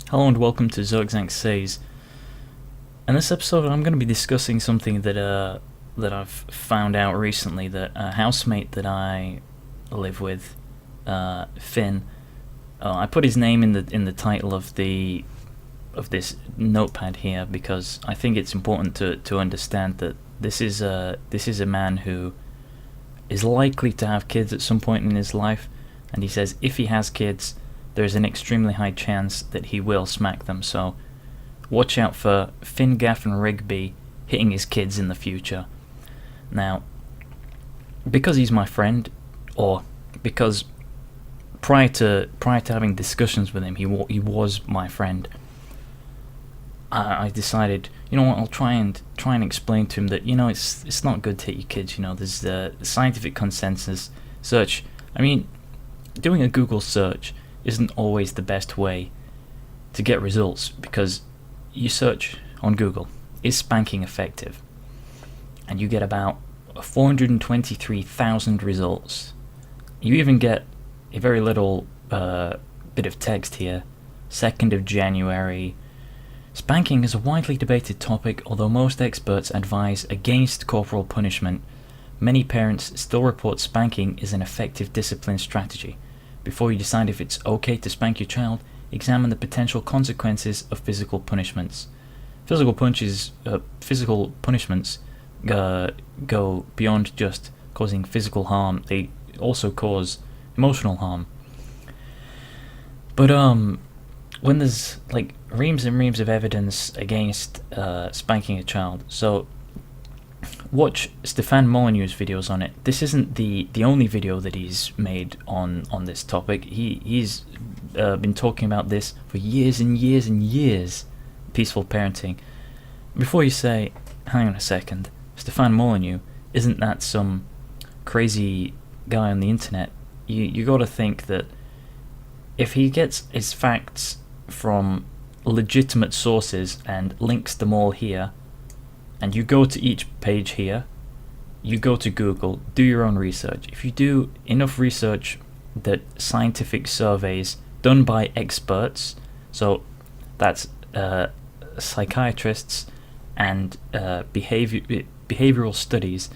Hello and welcome to Zirkzank Says. In this episode, I'm going to be discussing something that I've found out recently. That a housemate that I live with, Finn, I put his name in the title of this notepad here because I think it's important to understand that this is a man who is likely to have kids at some point in his life, and he says if he has kids, there's an extremely high chance that he will smack them. So watch out for Finn Gaffin Rigby hitting his kids in the future. Now, because he's my friend, or because prior to having discussions with him, he was my friend, I decided, you know what, I'll try and explain to him that, it's not good to hit your kids. There's the scientific consensus search. I mean, doing a Google search isn't always the best way to get results, because you search on Google, is spanking effective? And you get about 423,000 results. You even get a very little bit of text here. 2nd of January. Spanking is a widely debated topic, although most experts advise against corporal punishment. Many parents still report spanking is an effective discipline strategy. Before you decide if it's okay to spank your child, examine the potential consequences of physical punishments. Physical punishments go beyond just causing physical harm. They also cause emotional harm. But when there's like reams and reams of evidence against spanking a child, so watch Stefan Molyneux's videos on it. This isn't the only video that he's made on this topic. He's been talking about this for years and years and years. Peaceful parenting. Before you say, hang on a second, Stefan Molyneux, isn't that some crazy guy on the internet? You got to think that if he gets his facts from legitimate sources and links them all here, and you go to each page here, you go to Google, do your own research. If you do enough research that scientific surveys done by experts, so that's psychiatrists and behavioral studies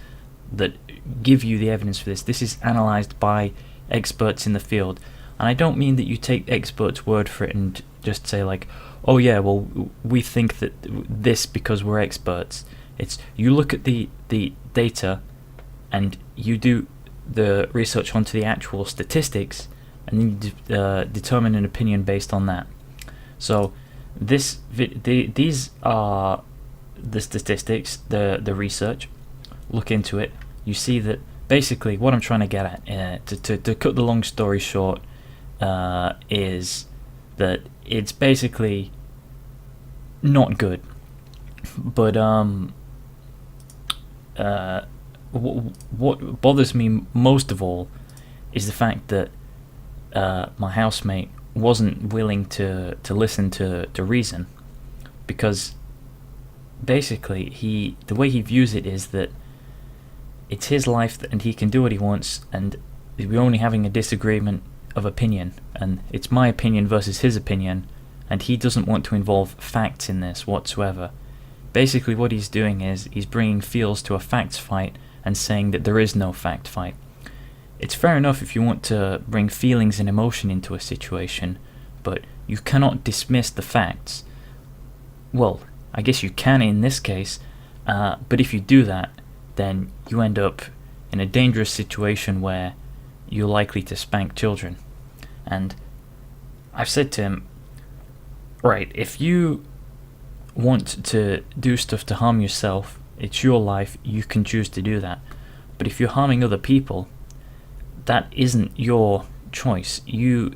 that give you the evidence for this. This is analysed by experts in the field. And I don't mean that you take experts' word for it and just say like, oh yeah, well, we think that this because we're experts. It's you look at the data and you do the research onto the actual statistics, and you determine an opinion based on that. So these are the statistics, the research. Look into it. You see that basically what I'm trying to get at, to cut the long story short, is that it's basically not good. But what bothers me most of all is the fact that my housemate wasn't willing to listen to reason, because basically the way he views it is that it's his life and he can do what he wants, and we're only having a disagreement of opinion, and it's my opinion versus his opinion, and he doesn't want to involve facts in this whatsoever. Basically what he's doing is he's bringing feels to a facts fight and saying that there is no fact fight. It's fair enough if you want to bring feelings and emotion into a situation, but you cannot dismiss the facts. Well, I guess you can in this case, but if you do that, then you end up in a dangerous situation where you're likely to spank children. And I've said to him, right, if you want to do stuff to harm yourself, it's your life, you can choose to do that. But if you're harming other people, that isn't your choice. You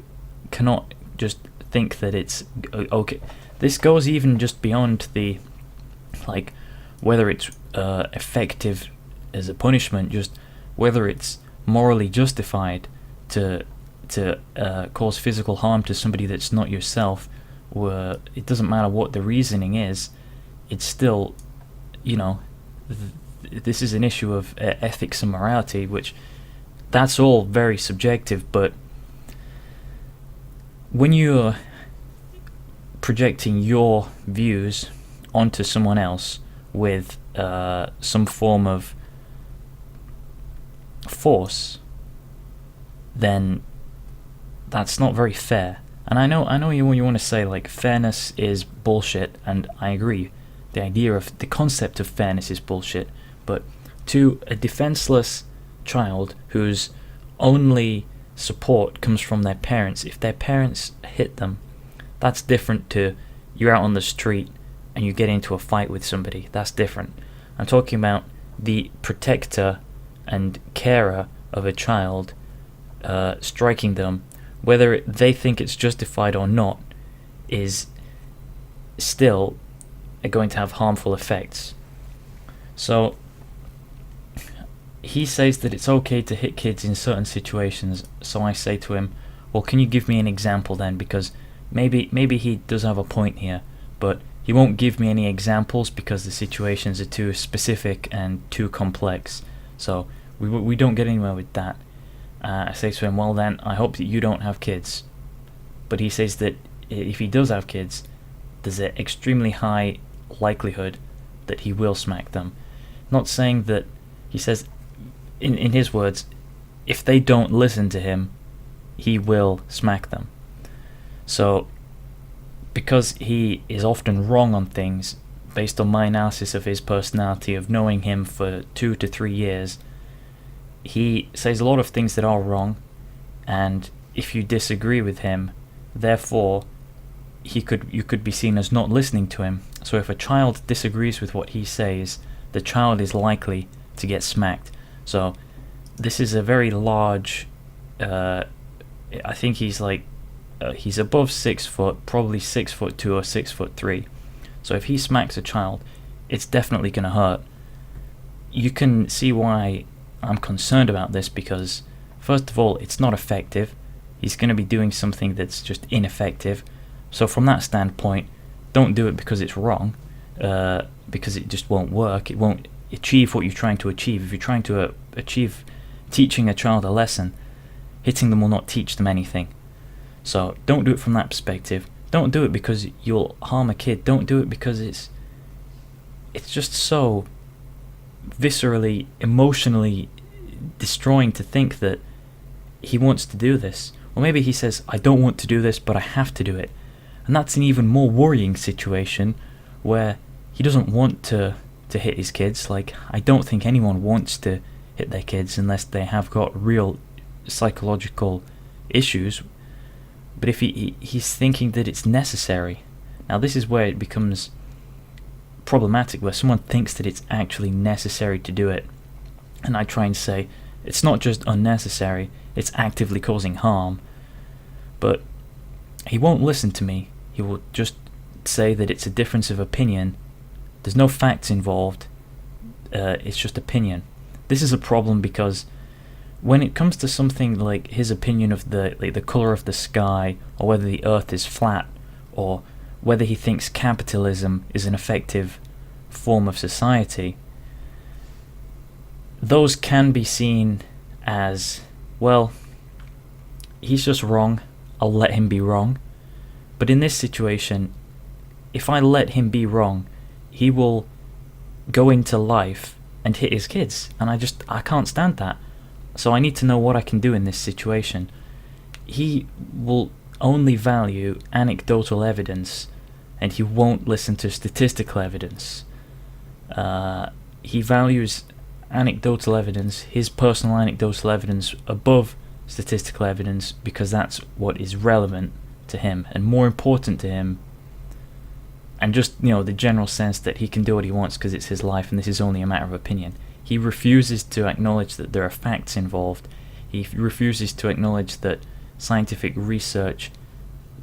cannot just think that it's okay. This goes even just beyond the, like, whether it's effective as a punishment, just whether it's morally justified to cause physical harm to somebody that's not yourself. Where it doesn't matter what the reasoning is, it's still, this is an issue of ethics and morality, which that's all very subjective. But when you're projecting your views onto someone else with some form of force, then that's not very fair. And I know you want to say like fairness is bullshit, and I agree. The concept of fairness is bullshit, but to a defenseless child whose only support comes from their parents, if their parents hit them, that's different to you're out on the street and you get into a fight with somebody. That's different. I'm talking about the protector and carer of a child striking them, whether they think it's justified or not, is still going to have harmful effects. So he says that it's okay to hit kids in certain situations. So I say to him, well, can you give me an example then? Because maybe he does have a point here, but he won't give me any examples because the situations are too specific and too complex. So we don't get anywhere with that. I say to him, well then, I hope that you don't have kids. But he says that if he does have kids, there's an extremely high likelihood that he will smack them. Not saying that, he says, in his words, if they don't listen to him, he will smack them. So, because he is often wrong on things, based on my analysis of his personality, of knowing him for 2 to 3 years, he says a lot of things that are wrong, and if you disagree with him, therefore you could be seen as not listening to him. So if a child disagrees with what he says, the child is likely to get smacked. So this is a very large, I think he's like, he's above 6 foot, probably 6'2" or 6'3". So if he smacks a child, it's definitely going to hurt. You can see why I'm concerned about this, because first of all, it's not effective. He's going to be doing something that's just ineffective. So from that standpoint, don't do it because it's wrong, because it just won't work. It won't achieve what you're trying to achieve. If you're trying to achieve teaching a child a lesson, hitting them will not teach them anything. So don't do it from that perspective. Don't do it because you'll harm a kid. Don't do it because it's just so viscerally, emotionally destroying to think that he wants to do this. Or maybe he says, I don't want to do this, but I have to do it. And that's an even more worrying situation, where he doesn't want to hit his kids. Like, I don't think anyone wants to hit their kids unless they have got real psychological issues. But if he's thinking that it's necessary, now this is where it becomes problematic, where someone thinks that it's actually necessary to do it. And I try and say, it's not just unnecessary, it's actively causing harm. But he won't listen to me. He will just say that it's a difference of opinion. There's no facts involved. It's just opinion. This is a problem because when it comes to something like his opinion of the color of the sky, or whether the earth is flat, or whether he thinks capitalism is an effective form of society, those can be seen as, well, he's just wrong, I'll let him be wrong. But in this situation, if I let him be wrong, he will go into life and hit his kids, and I can't stand that. So I need to know what I can do in this situation. He will only value anecdotal evidence, and he won't listen to statistical evidence. He values anecdotal evidence, his personal anecdotal evidence, above statistical evidence, because that's what is relevant to him and more important to him, and just, the general sense that he can do what he wants because it's his life and this is only a matter of opinion. He refuses to acknowledge that there are facts involved. He refuses to acknowledge that scientific research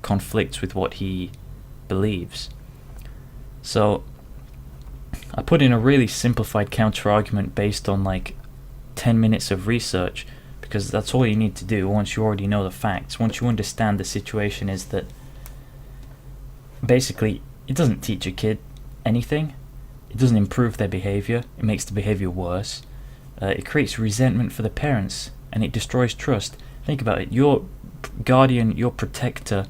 conflicts with what he believes. So I put in a really simplified counter-argument based on like 10 minutes of research, because that's all you need to do once you already know the facts. Once you understand the situation is that basically it doesn't teach a kid anything. It doesn't improve their behavior. It makes the behavior worse. It creates resentment for the parents, and it destroys trust. Think about it. Your guardian, your protector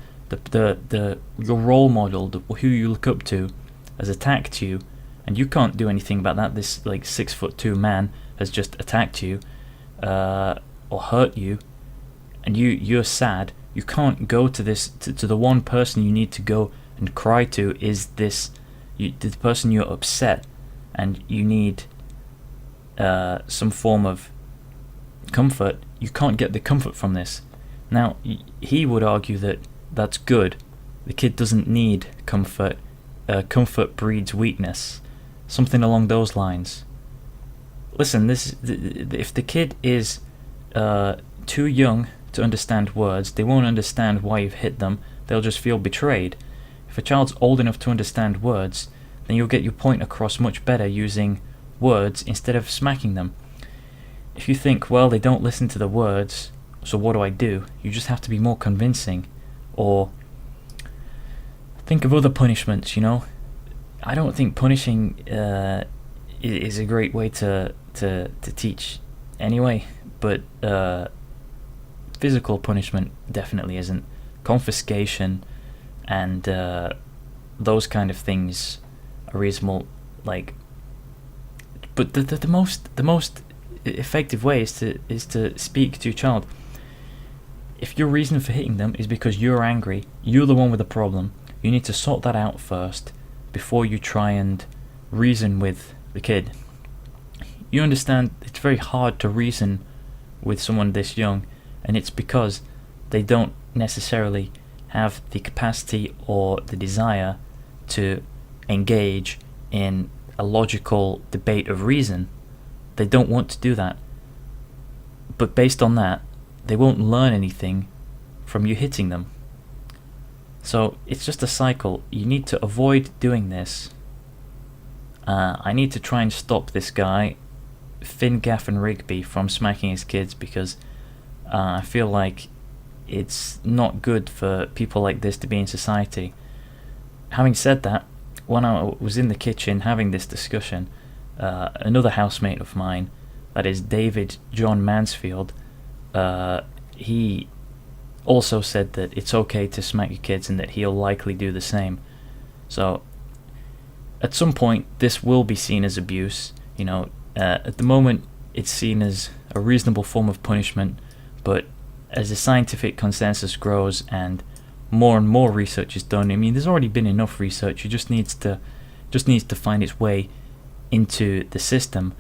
your role model, who you look up to, has attacked you, and you can't do anything about that. This like 6'2" man has just attacked you, or hurt you, and you're sad. You can't go to to the one person you need to go and cry to is the person you're upset, and you need some form of comfort. You can't get the comfort from this. Now, he would argue that that's good. The kid doesn't need comfort. Comfort breeds weakness. Something along those lines. Listen, if the kid is too young to understand words, they won't understand why you've hit them. They'll just feel betrayed. If a child's old enough to understand words, then you'll get your point across much better using words instead of smacking them. If you think, well, they don't listen to the words, so what do? You just have to be more convincing. Or think of other punishments, I don't think punishing is a great way to teach anyway, but physical punishment definitely isn't. Confiscation and those kind of things are reasonable, but the most effective way is to speak to your child. If your reason for hitting them is because you're angry, you're the one with the problem, you need to sort that out first before you try and reason with the kid. You understand it's very hard to reason with someone this young, and it's because they don't necessarily have the capacity or the desire to engage in a logical debate of reason. They don't want to do that. But based on that, they won't learn anything from you hitting them. So it's just a cycle. You need to avoid doing this. I need to try and stop this guy, Finn Gaffin Rigby, from smacking his kids, because I feel like it's not good for people like this to be in society. Having said that, when I was in the kitchen having this discussion, another housemate of mine, that is David John Mansfield, he also said that it's okay to smack your kids and that he'll likely do the same. So at some point this will be seen as abuse. At the moment it's seen as a reasonable form of punishment, but as the scientific consensus grows and more research is done, there's already been enough research. It just needs to find its way into the system.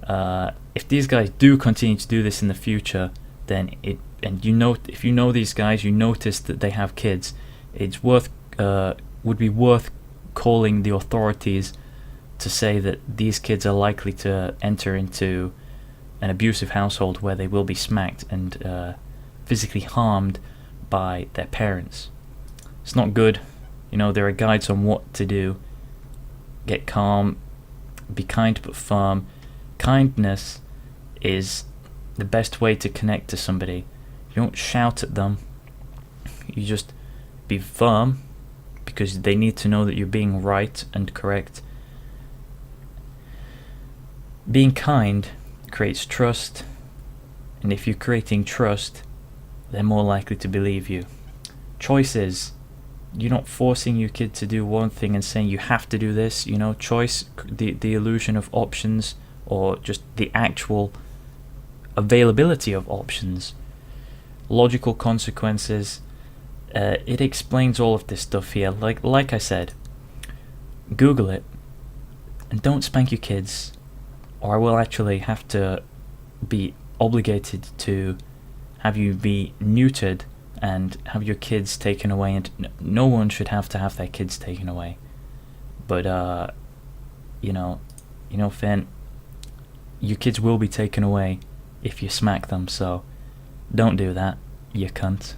If these guys do continue to do this in the future, then if you know these guys, you notice that they have kids, it's would be worth calling the authorities to say that these kids are likely to enter into an abusive household where they will be smacked and physically harmed by their parents. It's not good. There are guides on what to do. Get calm, be kind but firm. Kindness is the best way to connect to somebody. You don't shout at them. You just be firm, because they need to know that you're being right and correct. Being kind creates trust, and if you're creating trust, they're more likely to believe you. Choices. You're not forcing your kid to do one thing and saying you have to do this. Choice, the illusion of options, or just the actual availability of options. Logical consequences. It explains all of this stuff here. Like I said, Google it, and don't spank your kids, or I will actually have to be obligated to have you be neutered and have your kids taken away. And no one should have to have their kids taken away. But Finn, your kids will be taken away if you smack them. So don't do that, you cunt.